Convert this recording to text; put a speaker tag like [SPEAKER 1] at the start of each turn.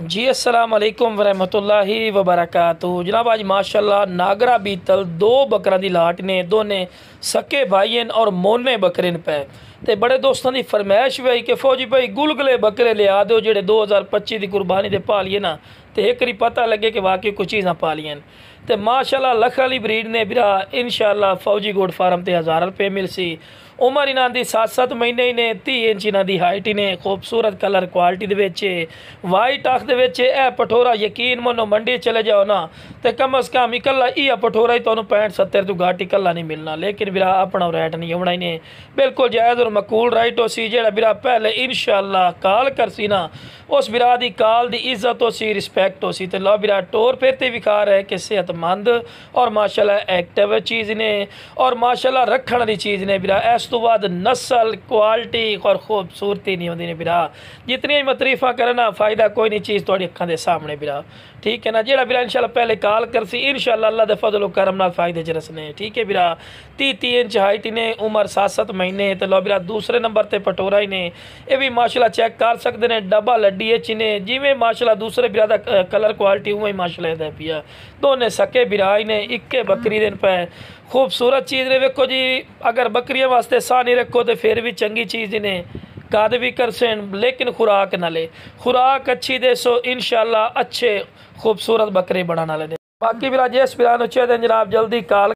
[SPEAKER 1] जी अस्सलाम वालेकुम वरहमतुल्लाहि वबरकातुहू। जनाब आज माशाल्लाह नागरा बीतल दो बकरा दी लाट ने, दोने सके भाई हैं और मोने बकरे ने पे। ते बड़े दोस्तों की फरमाइश भी आई कि फौजी भाई गुलगुले बकरे लिया दो जेडे 2025 की कुर्बानी दे पा लिए ना, तो एक बारी पता लगे कि वाकई कुछ चीज़ां पा लियां। तो माशाल्लाह लख वाली ब्रीड ने बिरा इंशाल्लाह फौजी गोड फार्म ते 1000 रुपये मिलसी। उम्र इन्हों की 7-7 महीने ही ने, 30 इंच इन्हों की हाइट ही ने, खूबसूरत कलर क्वालिटी के वाइट अख के पठोरा यकीन मनो मंडी चले जाओ ना तो कम अज़ कम इकला यह पठोरा ही तुम्हें 65-70 तो घाट इकला नहीं मिलना। लेकिन बिरा अपना रेट नहीं होना ही ने, बिल्कुल जायज़ और मकूल राइट हो सी। जो बिरा पहले इंशाल्लाह काल कर सी ना, उस बिरा की काल की इज्जत हो सी, रिस्पैक्ट हो सी। तो लो बिरा टोर फिरते विखा रहे कि सेहतमंद और माशाल्लाह एक्टिव चीज़ ने और माशाल्लाह रखने वाली चीज़ ने। बिरा इस तो बाद नस्ल क्वालिटी और खूबसूरती नहीं होती ने बिरा। जितनी मैं तारीफा करना फ़ायदा कोई नहीं, चीज़ थोड़ी अखा के सामने बिरा, ठीक है ना। जेड़ा बिरा इंशाल्लाह पहले काल कर सी इंशाल्लाह अल्लाह दे फजल व करम नाल फ़ायदे च रसने, ठीक है बिरा। 30 इंच हाइट ने, उम्र 7-7 महीने। तो लो बिरा दूसरे नंबर पर पटोरा ही ने, ये भी माशाल्लाह चेक कर सकते हैं, डबल हड्डी एच ने, जिमें माशाल्लाह दूसरे बिरा का कलर क्वालिटी उवें माशाल्लाह इहदा पिया। दोने सके बिरा ही ने, इक्के बकरी दिन पे खूबसूरत चीज़ ने। वेखो जी अगर बकरियों वास्ते सा नहीं रखो तो फिर भी चंगी चीज़ ने, कद भी कर सेन लेकिन खुराक ना ले, खुराक अच्छी दे सो इंशाल्लाह अच्छे खूबसूरत बकरे बनाना ले। बाकी बिरा जिस बिरा चाहिए जनाब जल्दी कॉल